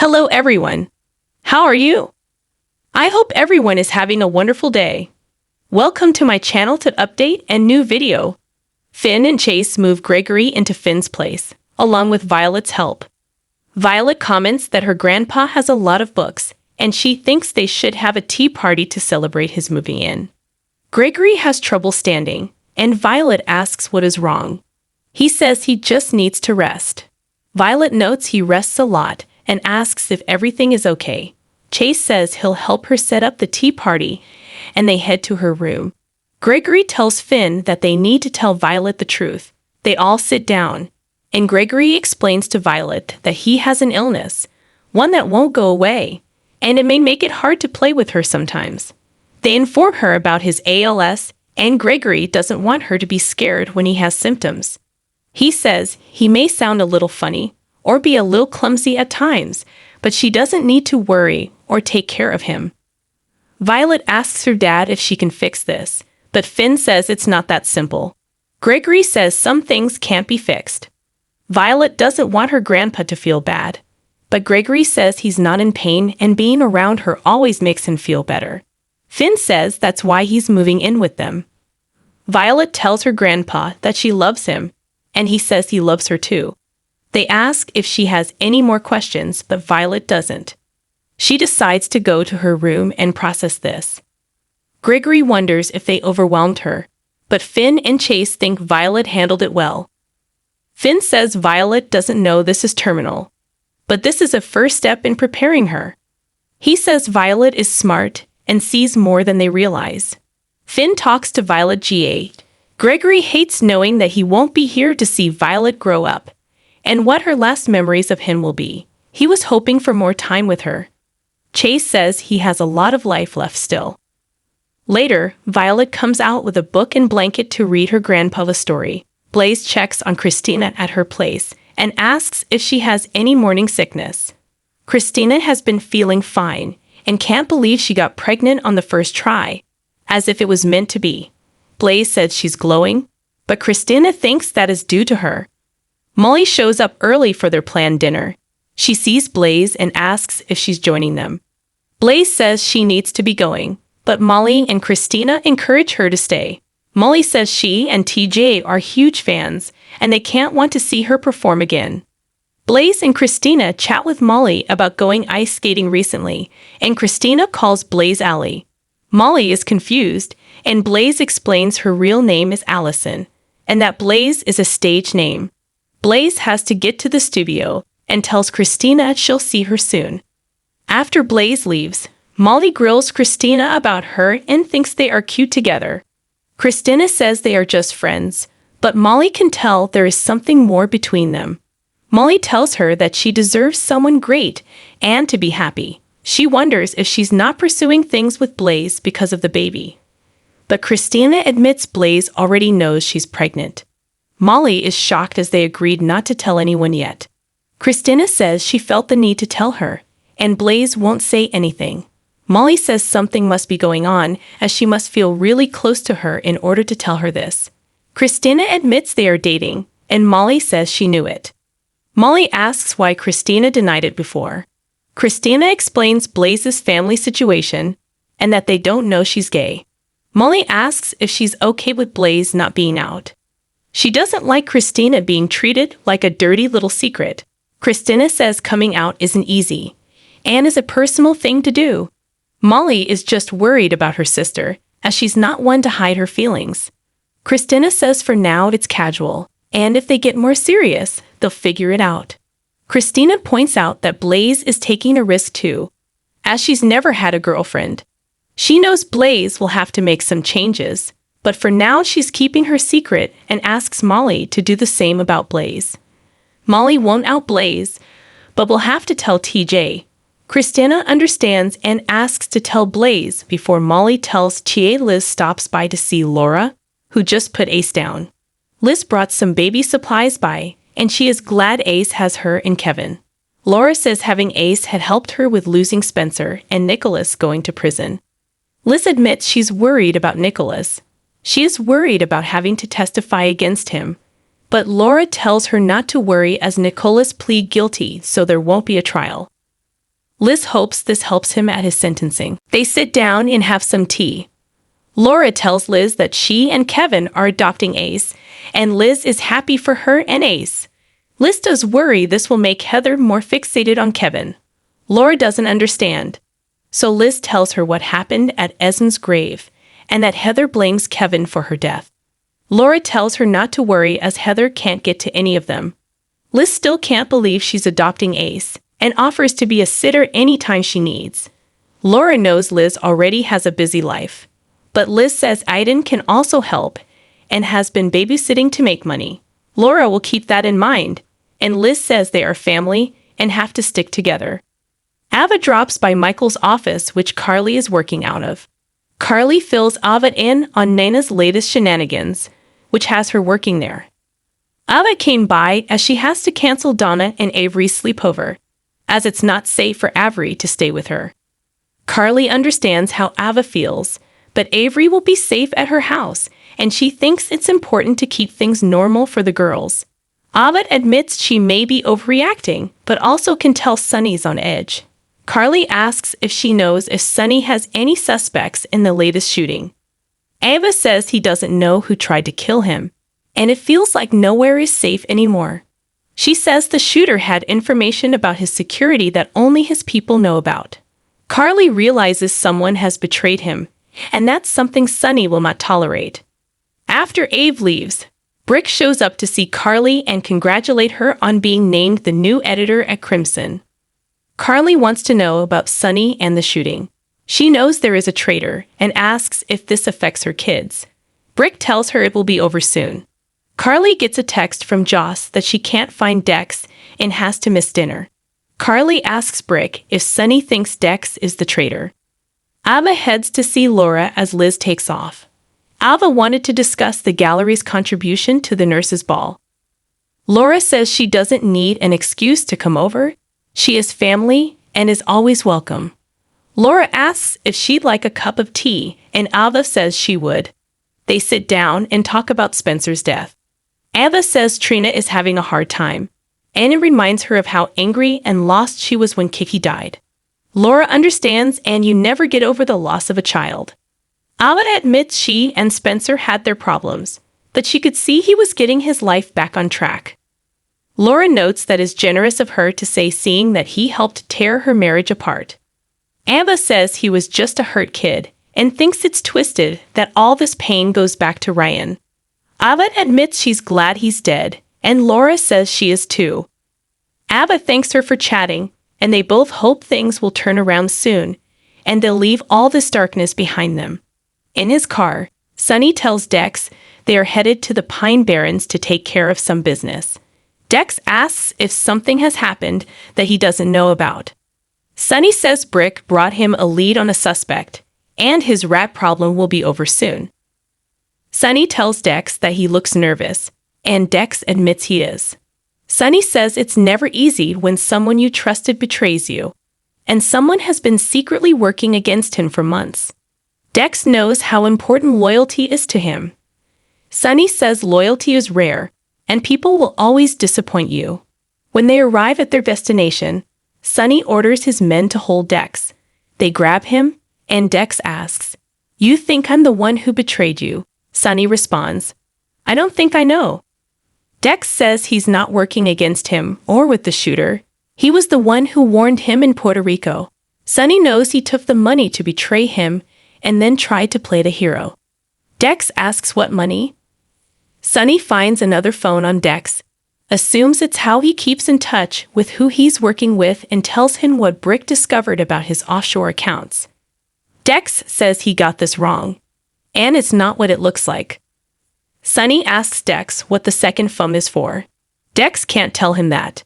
Hello everyone. How are you? I hope everyone is having a wonderful day. Welcome to my channel to update and new video. Finn and Chase move Gregory into Finn's place, along with Violet's help. Violet comments that her grandpa has a lot of books, and she thinks they should have a tea party to celebrate his moving in. Gregory has trouble standing, and Violet asks what is wrong. He says he just needs to rest. Violet notes he rests a lot and asks if everything is okay. Chase says he'll help her set up the tea party, and they head to her room. Gregory tells Finn that they need to tell Violet the truth. They all sit down, and Gregory explains to Violet that he has an illness, one that won't go away, and it may make it hard to play with her sometimes. They inform her about his ALS, and Gregory doesn't want her to be scared when he has symptoms. He says he may sound a little funny, or be a little clumsy at times, but she doesn't need to worry or take care of him. Violet asks her dad if she can fix this, but Finn says it's not that simple. Gregory says some things can't be fixed. Violet doesn't want her grandpa to feel bad, but Gregory says he's not in pain and being around her always makes him feel better. Finn says that's why he's moving in with them. Violet tells her grandpa that she loves him, and he says he loves her too. They ask if she has any more questions, but Violet doesn't. She decides to go to her room and process this. Gregory wonders if they overwhelmed her, but Finn and Chase think Violet handled it well. Finn says Violet doesn't know this is terminal, but this is a first step in preparing her. He says Violet is smart and sees more than they realize. Finn talks to Violet GA. Gregory hates knowing that he won't be here to see Violet grow up, and what her last memories of him will be. He was hoping for more time with her. Chase says he has a lot of life left still. Later, Violet comes out with a book and blanket to read her grandpa a story. Blaze checks on Christina at her place and asks if she has any morning sickness. Christina has been feeling fine and can't believe she got pregnant on the first try, as if it was meant to be. Blaze says she's glowing, but Christina thinks that is due to her. Molly shows up early for their planned dinner. She sees Blaze and asks if she's joining them. Blaze says she needs to be going, but Molly and Christina encourage her to stay. Molly says she and TJ are huge fans, and they can't want to see her perform again. Blaze and Christina chat with Molly about going ice skating recently, and Christina calls Blaze Allie. Molly is confused, and Blaze explains her real name is Allison, and that Blaze is a stage name. Blaze has to get to the studio and tells Christina she'll see her soon. After Blaze leaves, Molly grills Christina about her and thinks they are cute together. Christina says they are just friends, but Molly can tell there is something more between them. Molly tells her that she deserves someone great and to be happy. She wonders if she's not pursuing things with Blaze because of the baby. But Christina admits Blaze already knows she's pregnant. Molly is shocked as they agreed not to tell anyone yet. Christina says she felt the need to tell her, and Blaze won't say anything. Molly says something must be going on, as she must feel really close to her in order to tell her this. Christina admits they are dating, and Molly says she knew it. Molly asks why Christina denied it before. Christina explains Blaze's family situation, and that they don't know she's gay. Molly asks if she's okay with Blaze not being out. She doesn't like Christina being treated like a dirty little secret. Christina says coming out isn't easy, and is a personal thing to do. Molly is just worried about her sister, as she's not one to hide her feelings. Christina says for now it's casual, and if they get more serious, they'll figure it out. Christina points out that Blaze is taking a risk too, as she's never had a girlfriend. She knows Blaze will have to make some changes, but for now she's keeping her secret and asks Molly to do the same about Blaze. Molly won't out Blaze, but will have to tell TJ. Christina understands and asks to tell Blaze before Molly tells Tia Liz stops by to see Laura, who just put Ace down. Liz brought some baby supplies by, and she is glad Ace has her and Kevin. Laura says having Ace had helped her with losing Spencer and Nicholas going to prison. Liz admits she's worried about Nicholas. She is worried about having to testify against him, but Laura tells her not to worry as Nicholas plead guilty so there won't be a trial. Liz hopes this helps him at his sentencing. They sit down and have some tea. Laura tells Liz that she and Kevin are adopting Ace, and Liz is happy for her and Ace. Liz does worry this will make Heather more fixated on Kevin. Laura doesn't understand. So Liz tells her what happened at Esmond's grave, and that Heather blames Kevin for her death. Laura tells her not to worry as Heather can't get to any of them. Liz still can't believe she's adopting Ace, and offers to be a sitter anytime she needs. Laura knows Liz already has a busy life, but Liz says Aiden can also help, and has been babysitting to make money. Laura will keep that in mind, and Liz says they are family and have to stick together. Ava drops by Michael's office, which Carly is working out of. Carly fills Ava in on Nana's latest shenanigans, which has her working there. Ava came by as she has to cancel Donna and Avery's sleepover, as it's not safe for Avery to stay with her. Carly understands how Ava feels, but Avery will be safe at her house, and she thinks it's important to keep things normal for the girls. Ava admits she may be overreacting, but also can tell Sonny's on edge. Carly asks if she knows if Sonny has any suspects in the latest shooting. Ava says he doesn't know who tried to kill him, and it feels like nowhere is safe anymore. She says the shooter had information about his security that only his people know about. Carly realizes someone has betrayed him, and that's something Sonny will not tolerate. After Ave leaves, Brick shows up to see Carly and congratulate her on being named the new editor at Crimson. Carly wants to know about Sonny and the shooting. She knows there is a traitor and asks if this affects her kids. Brick tells her it will be over soon. Carly gets a text from Joss that she can't find Dex and has to miss dinner. Carly asks Brick if Sonny thinks Dex is the traitor. Ava heads to see Laura as Liz takes off. Ava wanted to discuss the gallery's contribution to the nurses' ball. Laura says she doesn't need an excuse to come over. She is family and is always welcome. Laura asks if she'd like a cup of tea, and Ava says she would. They sit down and talk about Spencer's death. Ava says Trina is having a hard time, and it reminds her of how angry and lost she was when Kiki died. Laura understands, and you never get over the loss of a child. Ava admits she and Spencer had their problems, but she could see he was getting his life back on track. Laura notes that it's generous of her to say, seeing that he helped tear her marriage apart. Ava says he was just a hurt kid, and thinks it's twisted that all this pain goes back to Ryan. Ava admits she's glad he's dead, and Laura says she is too. Ava thanks her for chatting, and they both hope things will turn around soon, and they'll leave all this darkness behind them. In his car, Sonny tells Dex they are headed to the Pine Barrens to take care of some business. Dex asks if something has happened that he doesn't know about. Sonny says Brick brought him a lead on a suspect, and his rat problem will be over soon. Sonny tells Dex that he looks nervous, and Dex admits he is. Sonny says it's never easy when someone you trusted betrays you, and someone has been secretly working against him for months. Dex knows how important loyalty is to him. Sonny says loyalty is rare, and people will always disappoint you. When they arrive at their destination, Sonny orders his men to hold Dex. They grab him, and Dex asks, "You think I'm the one who betrayed you?" Sonny responds, "I don't think I know." Dex says he's not working against him or with the shooter. He was the one who warned him in Puerto Rico. Sonny knows he took the money to betray him and then tried to play the hero. Dex asks what money? Sonny finds another phone on Dex, assumes it's how he keeps in touch with who he's working with, and tells him what Brick discovered about his offshore accounts. Dex says he got this wrong, and it's not what it looks like. Sonny asks Dex what the second phone is for. Dex can't tell him that.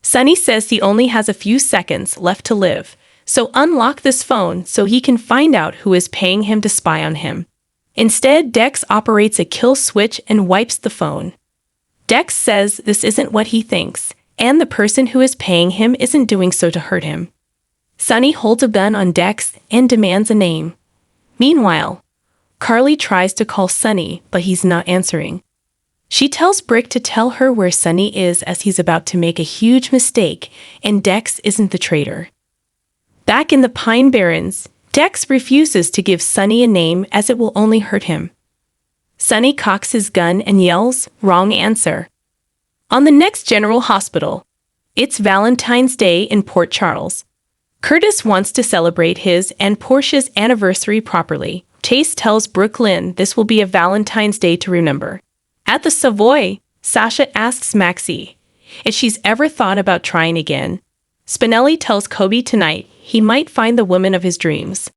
Sonny says he only has a few seconds left to live, so unlock this phone so he can find out who is paying him to spy on him. Instead, Dex operates a kill switch and wipes the phone. Dex says this isn't what he thinks, and the person who is paying him isn't doing so to hurt him. Sonny holds a gun on Dex and demands a name. Meanwhile, Carly tries to call Sonny, but he's not answering. She tells Brick to tell her where Sonny is as he's about to make a huge mistake, and Dex isn't the traitor. Back in the Pine Barrens, Dex refuses to give Sonny a name as it will only hurt him. Sonny cocks his gun and yells, "Wrong answer." On the next General Hospital, it's Valentine's Day in Port Charles. Curtis wants to celebrate his and Portia's anniversary properly. Chase tells Brooklyn this will be a Valentine's Day to remember. At the Savoy, Sasha asks Maxie if she's ever thought about trying again. Spinelli tells Kobe tonight he might find the woman of his dreams.